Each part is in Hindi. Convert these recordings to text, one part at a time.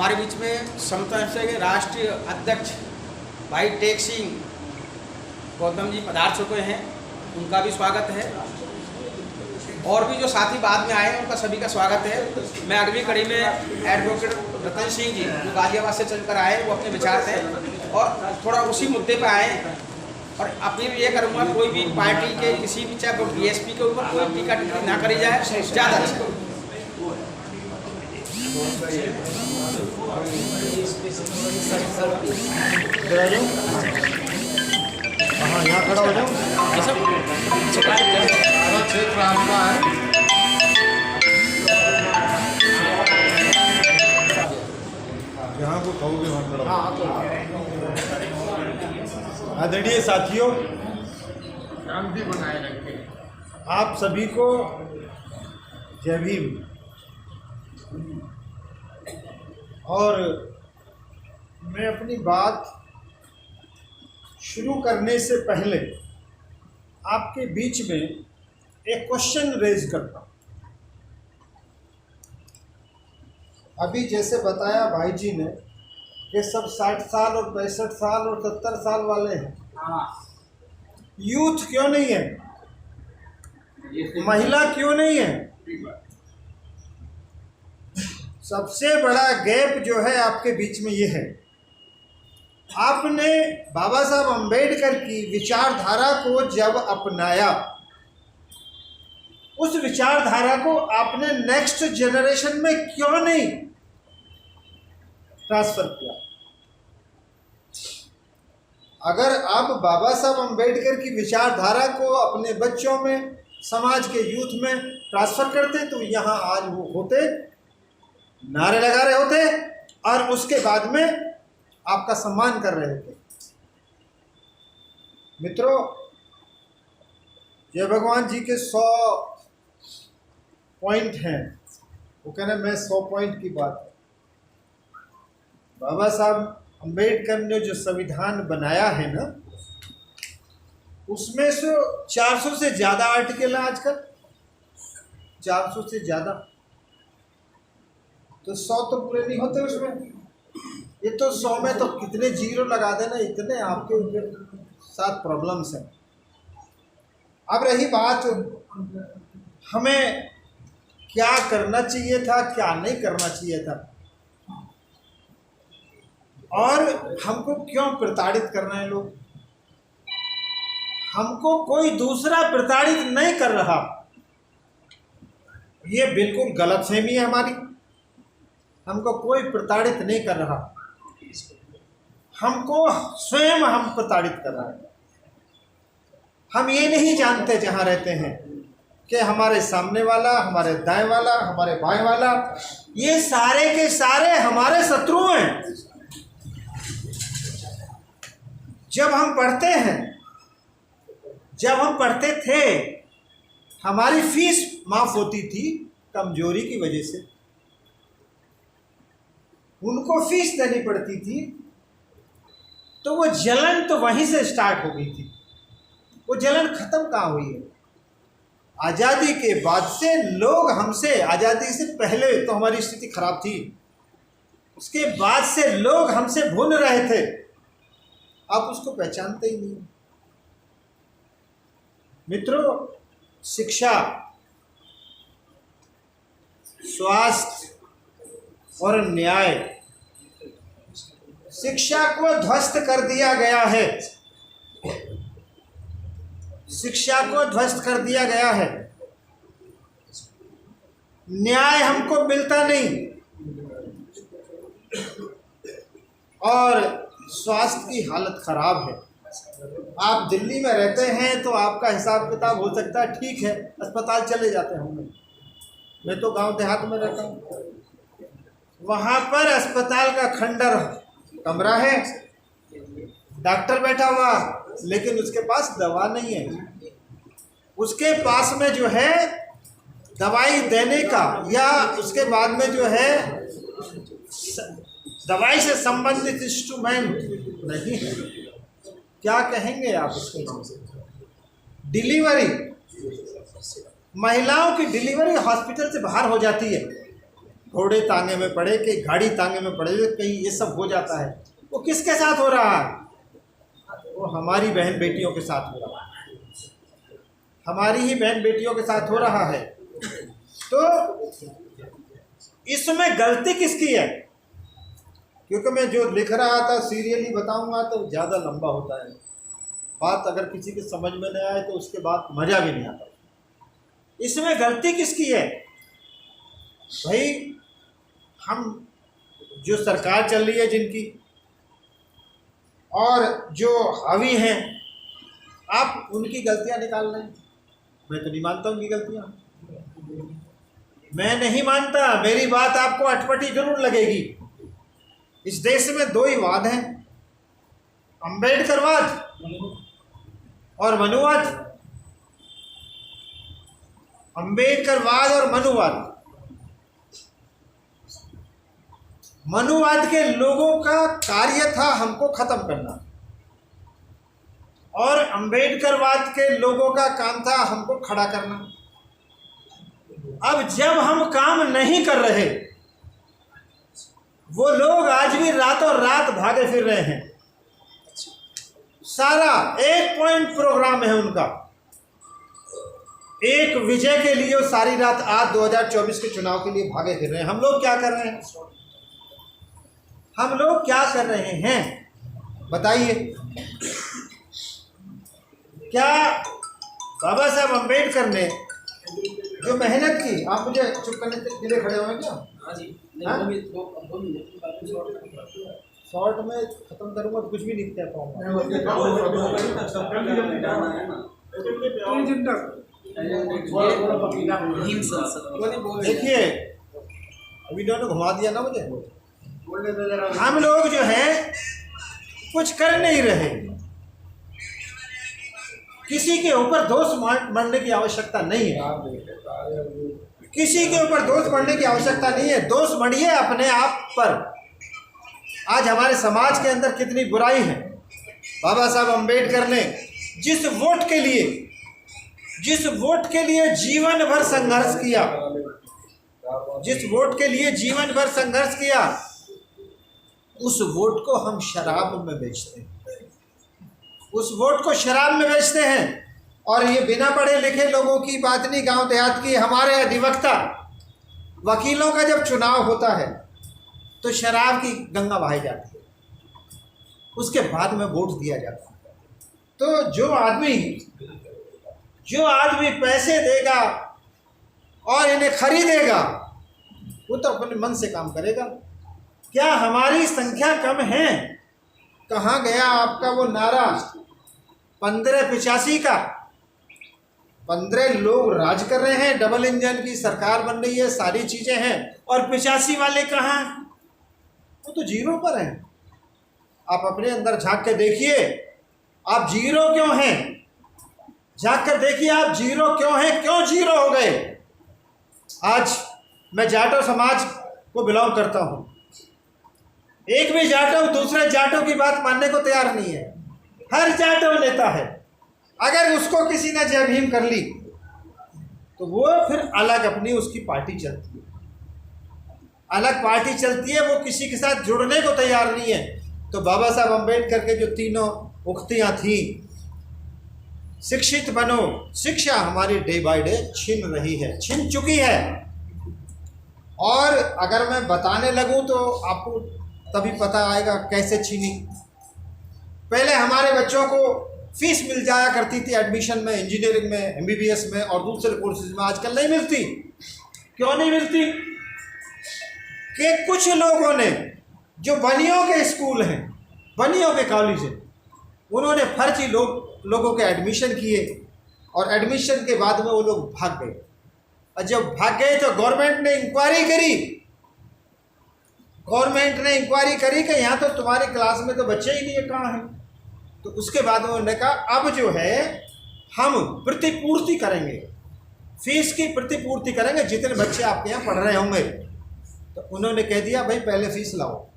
हमारे बीच में समता के राष्ट्रीय अध्यक्ष भाई टेक सिंह गौतम जी पधार चुके हैं, उनका भी स्वागत है। और भी जो साथी बाद में आए उनका सभी का स्वागत है। मैं अगली कड़ी में एडवोकेट रतन सिंह जी जो गाजियाबाद से चलकर आए, वो अपने विचार थे और थोड़ा उसी मुद्दे पर आए। और अपील ये करूँगा, कोई भी पार्टी के किसी भी चाहे डीएसपी के ऊपर कोई टीका टिप्पणी ना करी जाए, ज़्यादा अच्छा। हाँ, यहाँ खड़ा हो जाओ। क्षेत्र आपका है। जहाँ को कहोगे वहाँ खड़ा हो। आदरणीय साथियों, शांति बनाए रखें। आप सभी को जय भीम। और मैं अपनी बात शुरू करने से पहले आपके बीच में एक क्वेश्चन रेज करता हूँ। अभी जैसे बताया भाई जी ने कि सब 60 साल और 65 साल और 70 साल वाले हैं, यूथ क्यों नहीं है, महिला क्यों नहीं है? सबसे बड़ा गैप जो है आपके बीच में ये है, आपने बाबा साहब अम्बेडकर की विचारधारा को जब अपनाया, उस विचारधारा को आपने नेक्स्ट जनरेशन में क्यों नहीं ट्रांसफर किया? अगर आप बाबा साहब अम्बेडकर की विचारधारा को अपने बच्चों में, समाज के यूथ में ट्रांसफर करते तो यहाँ आज वो होते, नारे लगा रहे होते और उसके बाद में आपका सम्मान कर रहे होते। मित्रों, जय भगवान जी के 100 पॉइंट हैं, वो कहना मैं 100 पॉइंट की बात है। बाबा साहब अम्बेडकर ने जो संविधान बनाया है ना, उसमें से 400 से ज़्यादा आर्टिकल है आजकल, 400 से ज़्यादा, तो 100 तो पूरे नहीं होते उसमें। ये तो 100 में तो कितने जीरो लगा देना, इतने आपके साथ प्रॉब्लम्स हैं। अब रही बात हमें क्या करना चाहिए था, क्या नहीं करना चाहिए था, और हमको क्यों प्रताड़ित करना है लोग। हमको कोई दूसरा प्रताड़ित नहीं कर रहा, ये बिल्कुल गलतफहमी है हमारी। हमको कोई प्रताड़ित नहीं कर रहा, हमको स्वयं हम प्रताड़ित कर रहे हैं। हम ये नहीं जानते जहाँ रहते हैं कि हमारे सामने वाला, हमारे दाएं वाला, हमारे बाएं वाला, ये सारे के सारे हमारे शत्रु हैं। जब हम पढ़ते हैं, जब हम पढ़ते थे, हमारी फीस माफ होती थी कमजोरी की वजह से, उनको फीस देनी पड़ती थी, तो वो जलन तो वहीं से स्टार्ट हो गई थी। वो जलन खत्म कहाँ हुई है? आज़ादी के बाद से लोग हमसे, आज़ादी से पहले तो हमारी स्थिति खराब थी, उसके बाद से लोग हमसे भूल रहे थे, आप उसको पहचानते ही नहीं। मित्रों, शिक्षा, स्वास्थ्य और न्याय, शिक्षा को ध्वस्त कर दिया गया है, शिक्षा को ध्वस्त कर दिया गया है। न्याय हमको मिलता नहीं, और स्वास्थ्य की हालत खराब है। आप दिल्ली में रहते हैं तो आपका हिसाब किताब हो सकता है ठीक है, अस्पताल चले जाते होंगे। मैं तो गांव देहात में रहता हूँ, वहाँ पर अस्पताल का खंडर कमरा है, डॉक्टर बैठा हुआ, लेकिन उसके पास दवा नहीं है। उसके पास में जो है दवाई देने का, या उसके बाद में जो है दवाई से संबंधित इंस्ट्रूमेंट नहीं है। क्या कहेंगे आप इसके नाम से? डिलीवरी, महिलाओं की डिलीवरी हॉस्पिटल से बाहर हो जाती है, घोड़े तांगे में पड़े, कहीं गाड़ी तांगे में पड़े, कहीं ये सब हो जाता है। वो किसके साथ हो रहा है? वो हमारी बहन बेटियों के साथ हो रहा है, हमारी ही बहन बेटियों के साथ हो रहा है। तो इसमें गलती किसकी है? क्योंकि मैं जो लिख रहा था सीरियली बताऊंगा तो ज़्यादा लंबा होता है, बात अगर किसी के समझ में नहीं आए तो उसके बाद मज़ा भी नहीं आता। इसमें गलती किसकी है भाई? हम जो सरकार चल रही है जिनकी, और जो हावी हैं, आप उनकी गलतियां निकाल रहे हैं। मैं तो नहीं मानता उनकी गलतियां, मैं नहीं मानता। मेरी बात आपको अटपटी जरूर लगेगी। इस देश में दो ही वाद हैं, अम्बेडकरवाद और मनुवाद। अम्बेडकरवाद और मनुवाद। मनुवाद के लोगों का कार्य था हमको खत्म करना, और अम्बेडकरवाद के लोगों का काम था हमको खड़ा करना। अब जब हम काम नहीं कर रहे, वो लोग आज भी रातों रात भागे फिर रहे हैं। सारा एक पॉइंट प्रोग्राम है उनका, एक विजय के लिए वो सारी रात आज 2024 के चुनाव के लिए भागे फिर रहे हैं। हम लोग क्या कर रहे हैं? हम लोग क्या कर रहे हैं बताइए? क्या बाबा साहब अम्बेडकर ने जो मेहनत की, आप मुझे चुप करने के लिए खड़े हुए क्या? हाँ जी, शॉर्ट में खत्म करूंगा तो कुछ भी नहीं कह पाऊंगा। देखिए अभी दोनों घुमा दिया ना मुझे। हम लोग जो है कुछ कर नहीं रहे, किसी के ऊपर दोष मढ़ने की आवश्यकता नहीं है, किसी के ऊपर दोष मढ़ने की आवश्यकता नहीं है। दोष मढ़िए अपने आप पर। आज हमारे समाज के अंदर कितनी बुराई है। बाबा साहब अम्बेडकर ने जिस वोट के लिए जीवन भर संघर्ष किया, जिस वोट के लिए जीवन भर संघर्ष किया, उस वोट को हम शराब में बेचते हैं, उस वोट को शराब में बेचते हैं। और ये बिना पढ़े लिखे लोगों की बात नहीं, गांव देहात की। हमारे अधिवक्ता वकीलों का जब चुनाव होता है तो शराब की गंगा बहाई जाती है, उसके बाद में वोट दिया जाता है। तो जो आदमी पैसे देगा और इन्हें खरीदेगा, वो तो अपने मन से काम करेगा। क्या हमारी संख्या कम है? कहाँ गया आपका वो नारा 1585 का? 15 लोग राज कर रहे हैं, डबल इंजन की सरकार बन रही है, सारी चीजें हैं, और 85 वाले कहाँ? वो तो जीरो पर हैं। आप अपने अंदर झांक के देखिए, आप जीरो क्यों हैं? झांक कर देखिए आप जीरो क्यों हैं, क्यों जीरो हो गए? आज मैं जाटो समाज को बिलोंग करता हूँ, एक भी जाटो दूसरे जाटों की बात मानने को तैयार नहीं है। हर जाटो नेता है, अगर उसको किसी ने जय भीम कर ली तो वो फिर अलग अपनी उसकी पार्टी चलती है, अलग पार्टी चलती है, वो किसी के साथ जुड़ने को तैयार नहीं है। तो बाबा साहब अम्बेडकर के जो तीनों उक्तियाँ थी, शिक्षित बनो, शिक्षा हमारी डे बाय डे छिन रही है, छिन चुकी है। और अगर मैं बताने लगूं तो आपको तभी पता आएगा कैसे छीनी। पहले हमारे बच्चों को फीस मिल जाया करती थी एडमिशन में, इंजीनियरिंग में, एमबीबीएस में और दूसरे कोर्सेज में। आजकल नहीं मिलती। क्यों नहीं मिलती? कि कुछ लोगों ने, जो बनियों के स्कूल हैं, बनियों के कॉलेज हैं, उन्होंने फर्जी लोगों के एडमिशन किए, और एडमिशन के बाद में वो लोग भाग गए। और जब भाग गए तो गवर्नमेंट ने इंक्वायरी करी, कि यहाँ तो तुम्हारी क्लास में तो बच्चे ही नहीं है, कहाँ हैं? तो उसके बाद में उन्होंने कहा अब जो है हम प्रतिपूर्ति करेंगे, फीस की प्रतिपूर्ति करेंगे जितने बच्चे आपके यहाँ पढ़ रहे होंगे। तो उन्होंने कह दिया भाई पहले फीस लाओ,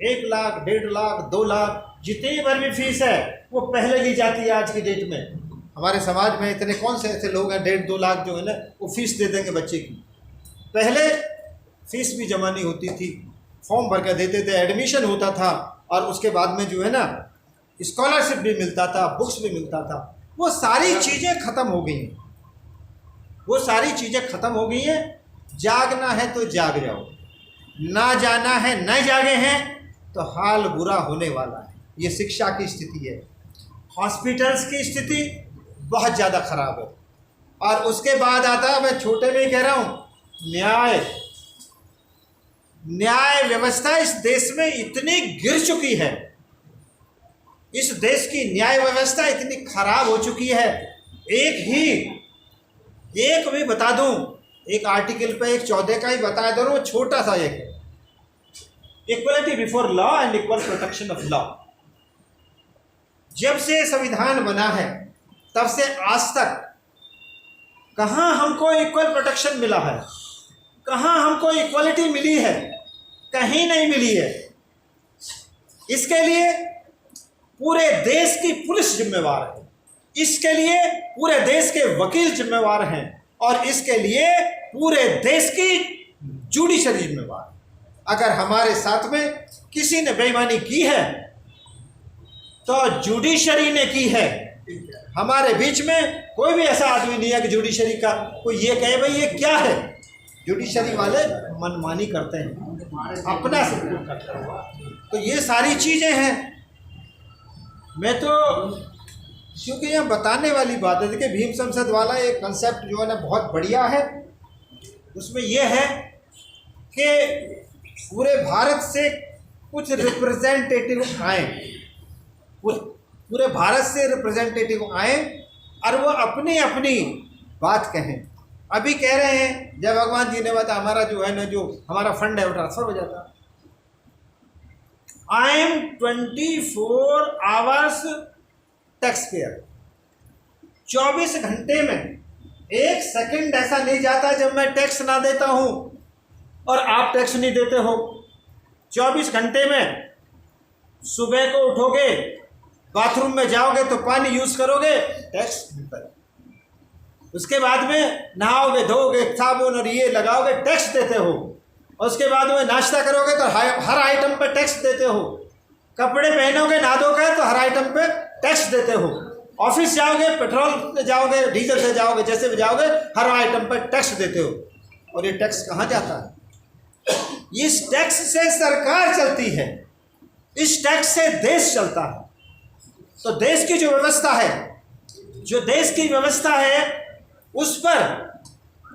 1 लाख, 1.5 लाख, 2 लाख, जितनी भर भी फीस है वो पहले ली जाती है। आज की डेट में हमारे समाज में इतने कौन से ऐसे लोग हैं 1.5-2 लाख जो है ना वो फीस दे देंगे बच्चे की। पहले फीस भी जमा नहीं होती थी, फॉर्म भर कर देते थे, एडमिशन होता था और उसके बाद में जो है ना स्कॉलरशिप भी मिलता था, बुक्स भी मिलता था। वो सारी चीज़ें ख़त्म हो गई हैं, वो सारी चीज़ें ख़त्म हो गई हैं। जागना है तो जाग जाओ, ना जाना है न जागे हैं तो हाल बुरा होने वाला है। ये शिक्षा की स्थिति है। हॉस्पिटल्स की स्थिति बहुत ज़्यादा ख़राब है। और उसके बाद आता है, मैं छोटे में ही कह रहा हूँ, न्याय व्यवस्था इस देश में इतनी गिर चुकी है, इस देश की न्याय व्यवस्था इतनी खराब हो चुकी है। एक भी बता दूं, एक आर्टिकल पे एक 14 का ही बता दो, वो छोटा सा एक है, equality before law and equal protection of law. जब से संविधान बना है तब से आज तक कहाँ हमको इक्वल प्रोटेक्शन मिला है, कहाँ हमको इक्वलिटी मिली है? कहीं नहीं मिली है। इसके लिए पूरे देश की पुलिस जिम्मेवार है, इसके लिए पूरे देश के वकील जिम्मेवार हैं और इसके लिए पूरे देश की जुडिशरी जिम्मेवार है। अगर हमारे साथ में किसी ने बेईमानी की है तो जुडिशरी ने की है। हमारे बीच में कोई भी ऐसा आदमी नहीं है कि जुडिशरी का कोई ये कहे भाई ये क्या है। जुडिशरी वाले मनमानी करते हैं, अपना सपोर्ट करते हैं। तो ये सारी चीज़ें हैं। मैं तो क्योंकि यह बताने वाली बात है, देखिए भीम संसद वाला एक कंसेप्ट जो है ना बहुत बढ़िया है। उसमें यह है कि पूरे भारत से कुछ रिप्रेजेंटेटिव आए, पूरे भारत से रिप्रेजेंटेटिव आए और वो अपनी अपनी बात कहें। अभी कह रहे हैं जब भगवान जी ने बताया हमारा जो है ना, जो हमारा फंड है वो ट्रांसफर हो जाता। I am 24 hours tax payer. 24 घंटे में 1 सेकंड ऐसा नहीं जाता जब मैं टैक्स ना देता हूं और आप टैक्स नहीं देते हो। 24 घंटे में सुबह को उठोगे, बाथरूम में जाओगे तो पानी यूज करोगे, टैक्स मिलता है। उसके बाद में नहाओगे, धोओगे, साबुन और ये लगाओगे, टैक्स देते हो। और उसके बाद में नाश्ता करोगे तो हर आइटम पे टैक्स देते हो। कपड़े पहनोगे, नहा धोगे तो हर आइटम पे टैक्स देते हो। ऑफिस जाओगे, पेट्रोल से जाओगे, डीजल से जाओगे, जैसे भी जाओगे हर आइटम पे टैक्स देते हो। और ये टैक्स कहाँ जाता है? इस टैक्स से सरकार चलती है, इस टैक्स से देश चलता है। तो देश की जो व्यवस्था है, जो देश की व्यवस्था है उस पर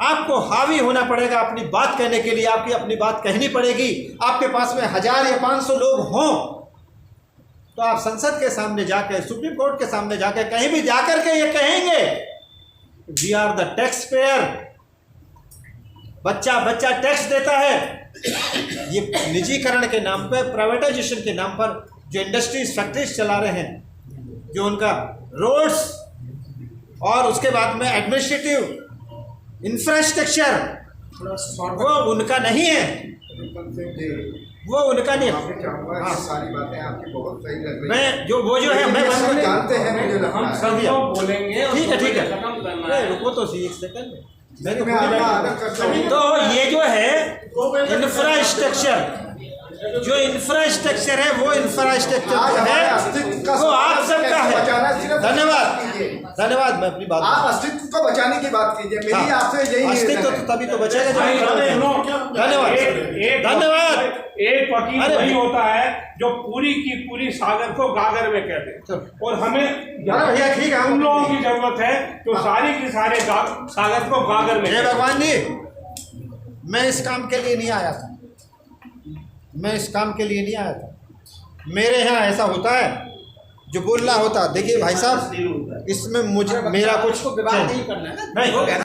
आपको हावी होना पड़ेगा। अपनी बात कहने के लिए आपकी अपनी बात कहनी पड़ेगी। आपके पास में 1000 या 500 लोग हों तो आप संसद के सामने जाकर, सुप्रीम कोर्ट के सामने जाकर, कहीं भी जाकर के ये कहेंगे we are the taxpayer. बच्चा टैक्स देता है। ये निजीकरण के नाम पर, प्राइवेटाइजेशन के नाम पर जो इंडस्ट्रीज, फैक्ट्रीज चला रहे हैं, जो उनका रोड्स और उसके बाद में एडमिनिस्ट्रेटिव इंफ्रास्ट्रक्चर, वो उनका नहीं है, वो उनका नहीं है। हाँ, सारी बातें आपकी बहुत सही लग रही हैं। मैं जो वो जो है मैं बंद जानते हैं, मुझे लगता हम है। सब लोग बोलेंगे, ठीक है खत्म करना है। रुको तो 1 सेकंड। मैं आपका आदर करता हूँ। तो ये जो है इंफ्रास्ट्रक्चर, जो इंफ्रास्ट्रक्चर है वो इंफ्रास्ट्रक्चर आज जो हमारे है अस्तित्व का वो आप सबका है। धन्यवाद, मैं अपनी बात, आप अस्तित्व को बचाने की बात कीजिए। मेरी आपसे यही अस्तित्व निवेदन है। तो तभी तो बचेगा जब भाई, हम करेंगे। सुनो, धन्यवाद। एक वकील अरे वही होता है जो पूरी की पूरी सागर को गागर में कहते हैं। और हमें भैया ठीक है, उन लोगों की जरूरत है जो सारी की सारे सागर को गागर में जय कहते हैं। भगवान जी, मैं इस काम के लिए नहीं आया था, मैं इस काम के लिए नहीं आया था। मेरे यहाँ ऐसा होता है जो बोलना होता। देखिए भाई साहब, इसमें मुझे मेरा कुछ विवाद नहीं करना है ना, नहीं। हो गया ना।